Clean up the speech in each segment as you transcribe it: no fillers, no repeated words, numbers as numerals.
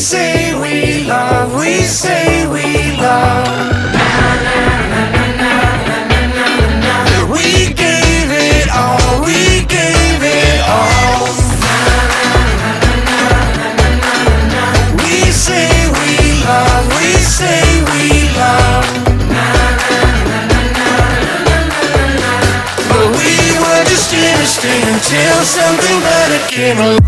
say we love, we say we love. We gave it all, we gave it all. We say we love, we say we love. But we were just innocent until something better came along.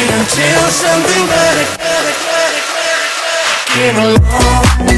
Until something better came along.